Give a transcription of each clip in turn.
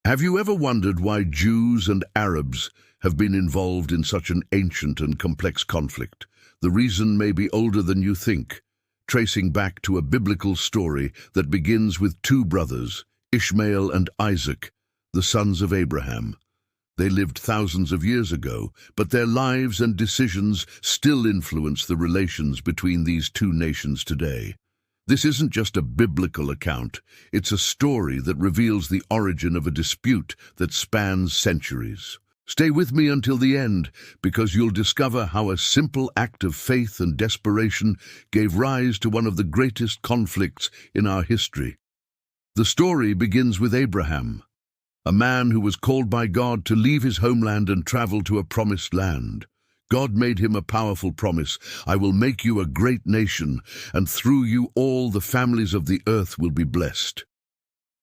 Have you ever wondered why Jews and Arabs have been involved in such an ancient and complex conflict? The reason may be older than you think, tracing back to a biblical story that begins with two brothers, Ishmael and Isaac, the sons of Abraham. They lived thousands of years ago, but their lives and decisions still influence the relations between these two nations today. This isn't just a biblical account, it's a story that reveals the origin of a dispute that spans centuries. Stay with me until the end, because you'll discover how a simple act of faith and desperation gave rise to one of the greatest conflicts in our history. The story begins with Abraham, a man who was called by God to leave his homeland and travel to a promised land. God made him a powerful promise: "I will make you a great nation, and through you all the families of the earth will be blessed."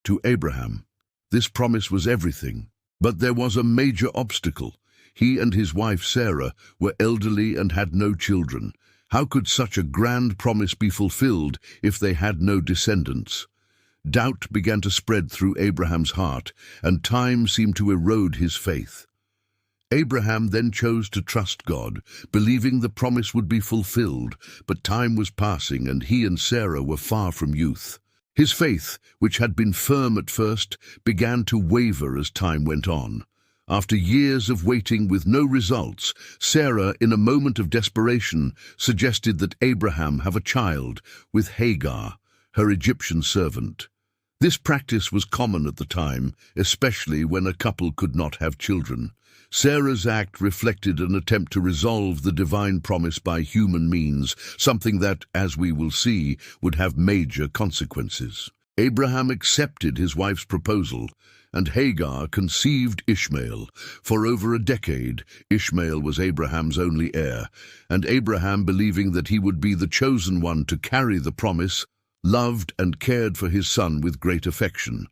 To Abraham, this promise was everything, but there was a major obstacle. He and his wife Sarah were elderly and had no children. How could such a grand promise be fulfilled if they had no descendants? Doubt began to spread through Abraham's heart, and time seemed to erode his faith. Abraham then chose to trust God, believing the promise would be fulfilled, but time was passing and he and Sarah were far from youth. His faith, which had been firm at first, began to waver as time went on. After years of waiting with no results, Sarah, in a moment of desperation, suggested that Abraham have a child with Hagar, her Egyptian servant. This practice was common at the time, especially when a couple could not have children. Sarah's act reflected an attempt to resolve the divine promise by human means, something that, as we will see, would have major consequences. Abraham accepted his wife's proposal, and Hagar conceived Ishmael. For over a decade, Ishmael was Abraham's only heir, and Abraham, believing that he would be the chosen one to carry the promise, loved and cared for his son with great affection.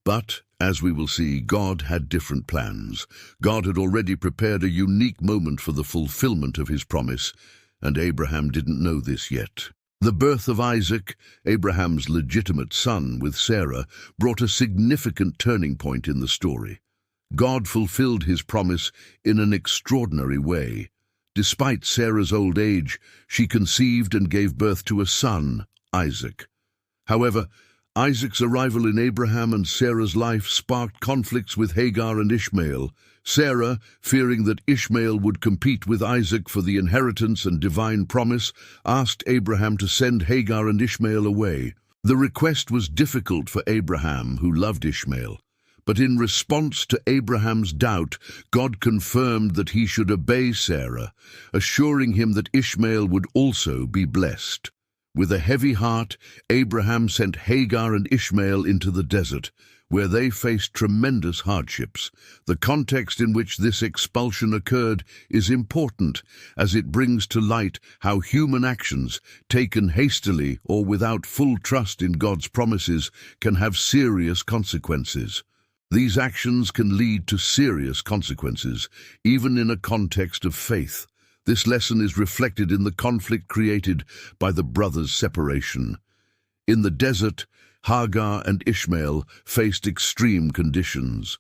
But, as we will see, God had different plans. God had already prepared a unique moment for the fulfillment of his promise, and Abraham didn't know this yet. The birth of Isaac, Abraham's legitimate son with Sarah, brought a significant turning point in the story. God fulfilled his promise in an extraordinary way. Despite Sarah's old age, she conceived and gave birth to a son, Isaac. However, Isaac's arrival in Abraham and Sarah's life sparked conflicts with Hagar and Ishmael. Sarah, fearing that Ishmael would compete with Isaac for the inheritance and divine promise, asked Abraham to send Hagar and Ishmael away. The request was difficult for Abraham, who loved Ishmael. But in response to Abraham's doubt, God confirmed that he should obey Sarah, assuring him that Ishmael would also be blessed. With a heavy heart, Abraham sent Hagar and Ishmael into the desert, where they faced tremendous hardships. The context in which this expulsion occurred is important, as it brings to light how human actions, taken hastily or without full trust in God's promises, can have serious consequences. These actions can lead to serious consequences, even in a context of faith. This lesson is reflected in the conflict created by the brothers' separation. In the desert, Hagar and Ishmael faced extreme conditions.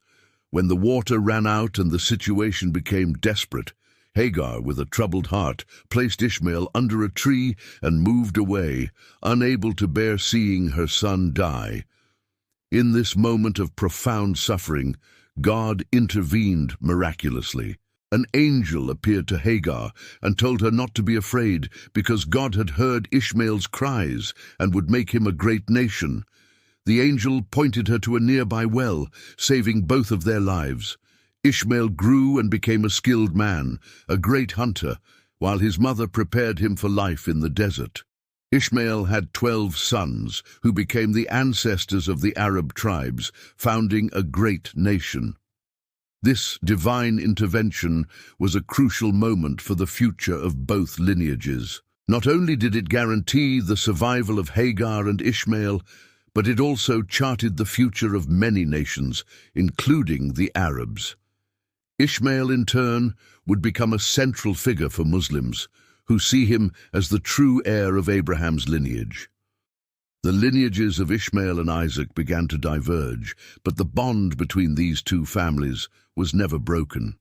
When the water ran out and the situation became desperate, Hagar, with a troubled heart, placed Ishmael under a tree and moved away, unable to bear seeing her son die. In this moment of profound suffering, God intervened miraculously. An angel appeared to Hagar and told her not to be afraid, because God had heard Ishmael's cries and would make him a great nation. The angel pointed her to a nearby well, saving both of their lives. Ishmael grew and became a skilled man, a great hunter, while his mother prepared him for life in the desert. Ishmael had 12 sons, who became the ancestors of the Arab tribes, founding a great nation. This divine intervention was a crucial moment for the future of both lineages. Not only did it guarantee the survival of Hagar and Ishmael, but it also charted the future of many nations, including the Arabs. Ishmael, in turn, would become a central figure for Muslims, who see him as the true heir of Abraham's lineage. The lineages of Ishmael and Isaac began to diverge, but the bond between these two families was never broken.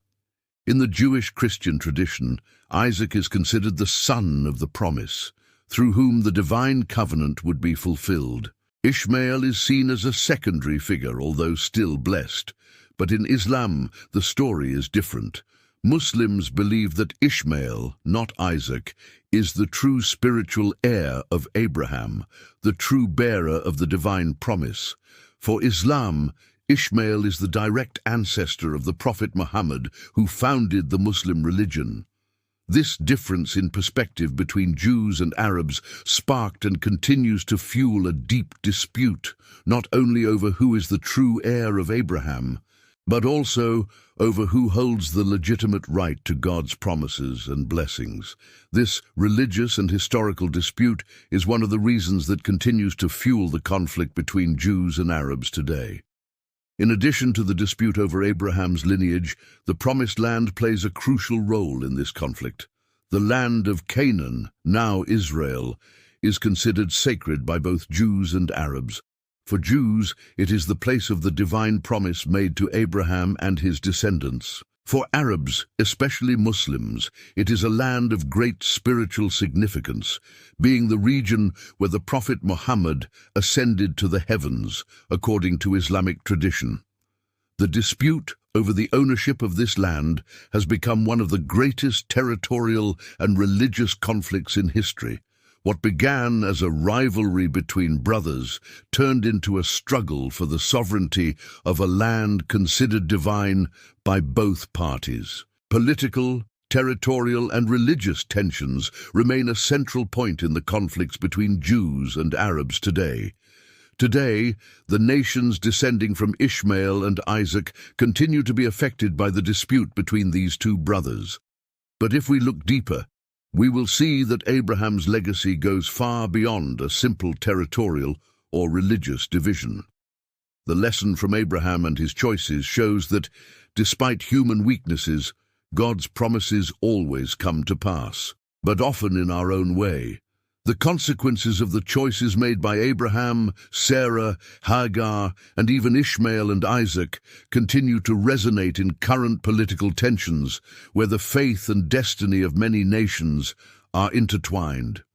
In the Jewish Christian tradition, Isaac is considered the son of the promise, through whom the divine covenant would be fulfilled. Ishmael is seen as a secondary figure, although still blessed. But in Islam, the story is different. Muslims believe that Ishmael, not Isaac, is the true spiritual heir of Abraham, the true bearer of the divine promise. For Islam, Ishmael is the direct ancestor of the Prophet Muhammad, who founded the Muslim religion. This difference in perspective between Jews and Arabs sparked and continues to fuel a deep dispute, not only over who is the true heir of Abraham, but also over who holds the legitimate right to God's promises and blessings. This religious and historical dispute is one of the reasons that continues to fuel the conflict between Jews and Arabs today. In addition to the dispute over Abraham's lineage, the Promised Land plays a crucial role in this conflict. The land of Canaan, now Israel, is considered sacred by both Jews and Arabs. For Jews, it is the place of the divine promise made to Abraham and his descendants. For Arabs, especially Muslims, it is a land of great spiritual significance, being the region where the Prophet Muhammad ascended to the heavens, according to Islamic tradition. The dispute over the ownership of this land has become one of the greatest territorial and religious conflicts in history. What began as a rivalry between brothers turned into a struggle for the sovereignty of a land considered divine by both parties. Political, territorial, and religious tensions remain a central point in the conflicts between Jews and Arabs today. Today, the nations descending from Ishmael and Isaac continue to be affected by the dispute between these two brothers. But if we look deeper, we will see that Abraham's legacy goes far beyond a simple territorial or religious division. The lesson from Abraham and his choices shows that, despite human weaknesses, God's promises always come to pass, but often in our own way. The consequences of the choices made by Abraham, Sarah, Hagar, and even Ishmael and Isaac continue to resonate in current political tensions, where the faith and destiny of many nations are intertwined.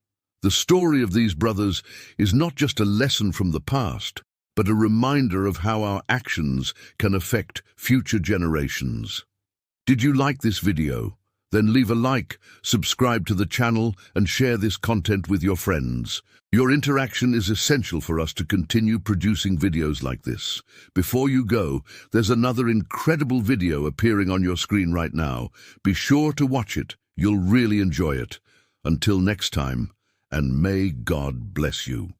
The story of these brothers is not just a lesson from the past, but a reminder of how our actions can affect future generations. Did you like this video? Then leave a like, subscribe to the channel, and share this content with your friends. Your interaction is essential for us to continue producing videos like this. Before you go, there's another incredible video appearing on your screen right now. Be sure to watch it. You'll really enjoy it. Until next time, and may God bless you.